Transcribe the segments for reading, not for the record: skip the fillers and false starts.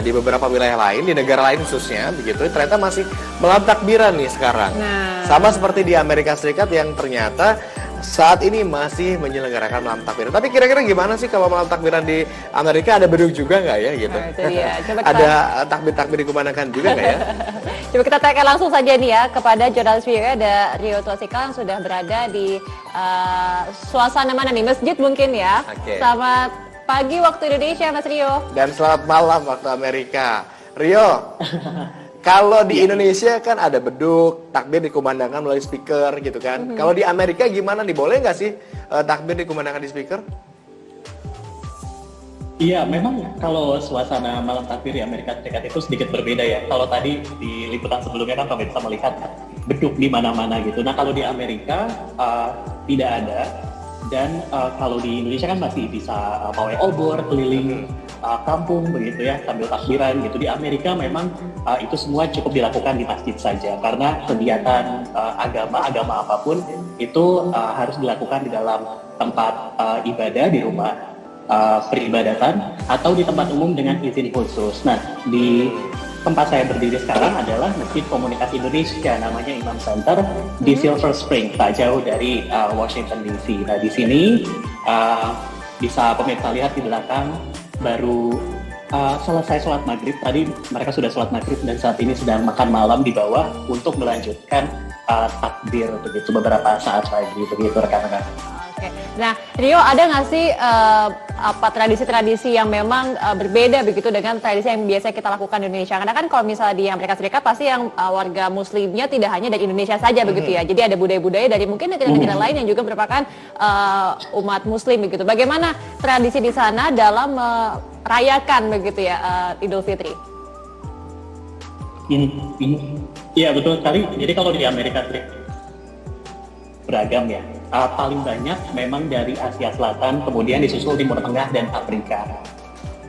di beberapa wilayah lain, di negara lain khususnya, begitu, ternyata masih malam takbiran nih sekarang. Nah. Sama seperti di Amerika Serikat yang ternyata saat ini masih menyelenggarakan malam takbiran. Tapi kira-kira gimana sih kalau malam takbiran di Amerika, ada beduk juga nggak ya gitu? Nah, itu dia. Coba kita... Ada takbir-takbir dikumandangkan juga nggak ya? Coba kita tanyakan langsung saja nih ya kepada jurnalis VOA, ada Rio Tuasikal yang sudah berada di suasana mana nih? Masjid mungkin ya. Oke. Selamat pagi waktu Indonesia, Mas Rio. Dan selamat malam waktu Amerika. Rio, kalau di Indonesia kan ada beduk, takbir dikumandangkan melalui speaker gitu kan. Kalau di Amerika gimana nih? Boleh nggak sih takbir dikumandangkan di speaker? Iya, memang kalau suasana malam takbir di Amerika Serikat itu sedikit berbeda ya. Kalau tadi di liputan sebelumnya kan kami bisa melihat beduk di mana-mana gitu. Nah, kalau di Amerika tidak ada. Dan kalau di Indonesia kan masih bisa pawai obor keliling kampung begitu ya, sambil takbiran gitu. Di Amerika memang itu semua cukup dilakukan di masjid saja, karena kegiatan agama apapun itu harus dilakukan di dalam tempat ibadah, di rumah peribadatan atau di tempat umum dengan izin khusus. Nah, di tempat saya berdiri sekarang adalah Masjid Komunitas Indonesia, namanya Imam Center di Silver Spring, tak jauh dari Washington DC. Nah, di sini bisa pemirsa lihat di belakang baru selesai sholat maghrib. Tadi mereka sudah sholat maghrib dan saat ini sedang makan malam di bawah untuk melanjutkan takbir begitu beberapa saat lagi begitu rekan-rekan. Oke. Nah, Rio, ada nggak sih tradisi-tradisi yang memang berbeda begitu dengan tradisi yang biasa kita lakukan di Indonesia? Karena kan kalau misalnya di Amerika Serikat pasti yang warga Muslimnya tidak hanya dari Indonesia saja begitu ya. Jadi ada budaya-budaya dari mungkin negara-negara lain yang juga merupakan umat Muslim begitu. Bagaimana tradisi di sana dalam merayakan begitu ya Idul Fitri? Iya betul sekali. Jadi kalau di Amerika Serikat beragam ya. Paling banyak memang dari Asia Selatan, kemudian disusul Timur Tengah dan Afrika.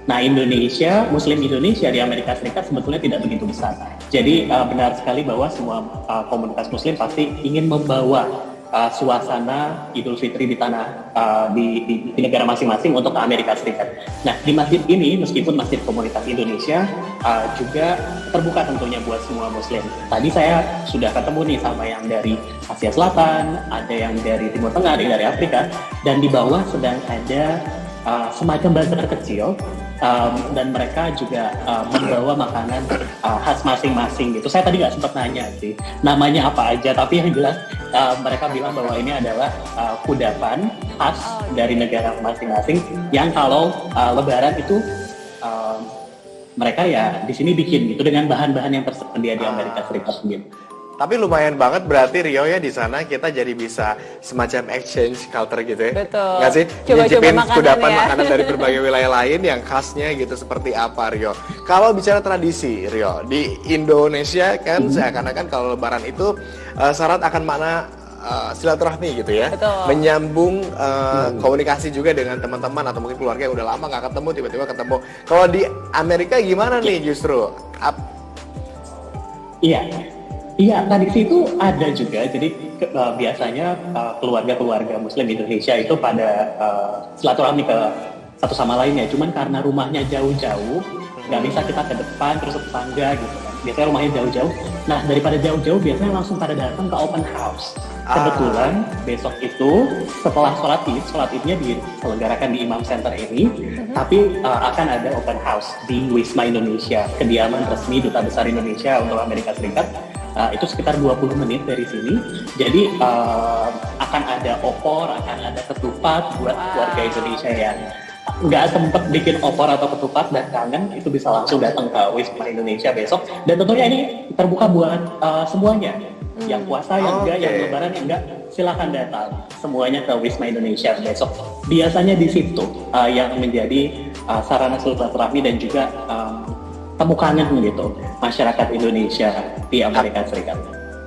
Nah, Indonesia, Muslim Indonesia di Amerika Serikat sebetulnya tidak begitu besar. Jadi benar sekali bahwa semua komunitas Muslim pasti ingin membawa suasana Idul Fitri di tanah di negara masing-masing untuk ke Amerika Serikat. Nah, di masjid ini meskipun masjid komunitas Indonesia juga terbuka tentunya buat semua Muslim. Tadi saya sudah ketemu nih sama yang dari Asia Selatan, ada yang dari Timur Tengah, ada yang dari Afrika, dan di bawah sedang ada semacam bazar kecil. Dan mereka juga membawa makanan khas masing-masing gitu. Saya tadi nggak sempat nanya sih namanya apa aja, tapi yang jelas mereka bilang bahwa ini adalah kudapan khas dari negara masing-masing yang kalau Lebaran itu mereka ya di sini bikin gitu dengan bahan-bahan yang tersedia di Amerika Serikat gitu. Tapi lumayan banget berarti Rio ya, di sana kita jadi bisa semacam exchange culture gitu ya. Betul. Nggak sih? Coba-coba Nyicipin makanan kudapan ya. makanan dari berbagai wilayah lain yang khasnya gitu seperti apa Rio. Kalau bicara tradisi Rio, di Indonesia kan seakan-akan kalau Lebaran itu syarat akan makna silaturahmi gitu ya. Betul. Menyambung komunikasi juga dengan teman-teman atau mungkin keluarga yang udah lama nggak ketemu, tiba-tiba ketemu. Kalau di Amerika gimana nih justru? Iya, tradisi itu ada juga. Jadi biasanya keluarga-keluarga Muslim Indonesia itu pada silaturahmi ke satu sama lainnya. Cuman karena rumahnya jauh-jauh, nggak bisa kita ke depan terus ke tetangga gitu kan. Biasanya rumahnya jauh-jauh. Nah, daripada jauh-jauh biasanya langsung pada datang ke open house. Kebetulan besok itu setelah sholat idnya diselenggarakan di Imam Center ini, tapi akan ada open house di Wisma Indonesia, kediaman resmi Duta Besar Indonesia untuk Amerika Serikat. Itu sekitar 20 menit dari sini. Jadi akan ada opor, akan ada ketupat buat warga Indonesia yang nggak sempet bikin opor atau ketupat dan kangen, itu bisa langsung datang ke Wisma Indonesia besok. Dan tentunya ini terbuka buat semuanya. Yang puasa, yang enggak, yang lebaran, yang enggak, silakan datang semuanya ke Wisma Indonesia besok. Biasanya di situ yang menjadi sarana silaturahmi dan juga temu kangen gitu masyarakat Indonesia di Amerika Serikat.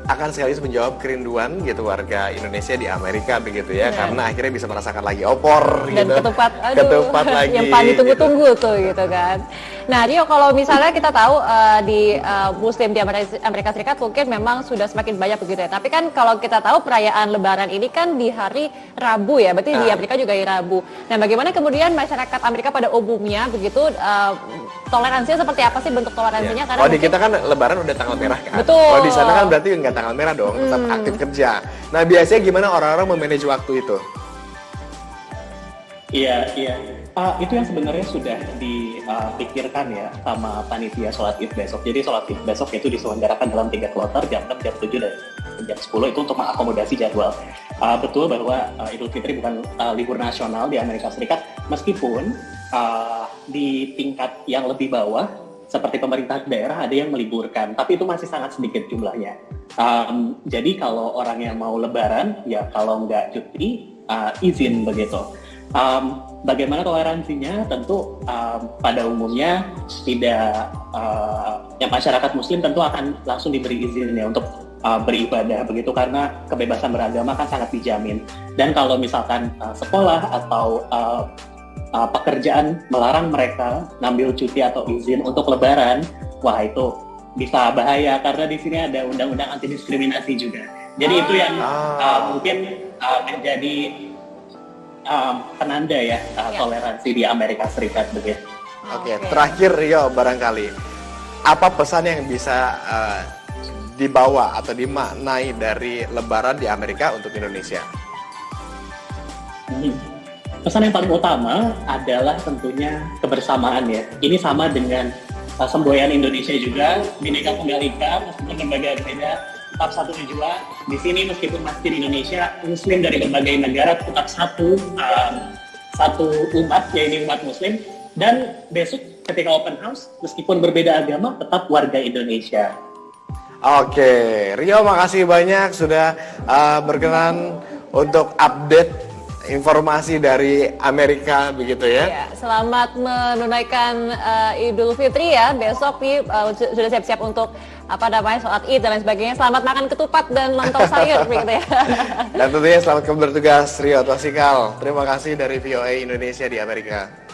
akan sekaligus menjawab kerinduan gitu warga Indonesia di Amerika begitu ya, karena akhirnya bisa merasakan lagi opor dan gitu. ketupat, Ketupat lagi. yang paling ditunggu-tunggu gitu. tuh gitu kan. Nah Rio, kalau misalnya kita tahu di Muslim di Amerika Serikat mungkin memang sudah semakin banyak begitu ya. Tapi kan kalau kita tahu perayaan Lebaran ini kan di hari Rabu ya, berarti di Amerika juga hari Rabu. Nah bagaimana kemudian masyarakat Amerika pada umumnya begitu toleransinya seperti apa sih bentuk toleransinya? Ya. Karena Kalau di mungkin- kita kan Lebaran udah tanggal merah kan. Betul. Kalau di sana kan berarti nggak tanggal merah dong, tetap aktif kerja. Nah biasanya gimana orang-orang memanage waktu itu? Iya, iya. Itu yang sebenarnya sudah dipikirkan ya sama panitia sholat id besok. Jadi sholat id besok itu diselenggarakan dalam 3 kloter, jam 6, jam 7, dan jam 10 itu untuk mengakomodasi jadwal. Betul bahwa Idul Fitri bukan libur nasional di Amerika Serikat, meskipun di tingkat yang lebih bawah, seperti pemerintah daerah ada yang meliburkan, tapi itu masih sangat sedikit jumlahnya. Jadi kalau orang yang mau lebaran, ya kalau nggak cuti, izin begitu. Bagaimana toleransinya? Tentu pada umumnya tidak, yang masyarakat Muslim tentu akan langsung diberi izin ya untuk beribadah begitu, karena kebebasan beragama kan sangat dijamin. Dan kalau misalkan sekolah atau pekerjaan melarang mereka ngambil cuti atau izin untuk Lebaran, wah itu bisa bahaya karena di sini ada undang-undang anti diskriminasi juga. Jadi itu yang mungkin menjadi penanda ya toleransi di Amerika Serikat begitu. Oke, terakhir Rio barangkali apa pesan yang bisa dibawa atau dimaknai dari Lebaran di Amerika untuk Indonesia? Pesan yang paling utama adalah tentunya kebersamaan ya. Ini sama dengan semboyan Indonesia juga, Bhinneka Tunggal Ika, meskipun berbeda-beda, tetap satu tujuan. Di sini meskipun masih di Indonesia, Muslim dari berbagai negara tetap satu umat, yaitu umat Muslim. Dan besok ketika open house, meskipun berbeda agama, tetap warga Indonesia. Oke, Rio makasih banyak sudah berkenan untuk update informasi dari Amerika begitu ya. Ya, selamat menunaikan Idul Fitri ya. Besok nih sudah siap-siap untuk sholat Id dan lain sebagainya. Selamat makan ketupat dan lontong sayur begitu ya. Dan tentunya selamat kembali bertugas Rio Twasikal. Terima kasih dari VOA Indonesia di Amerika.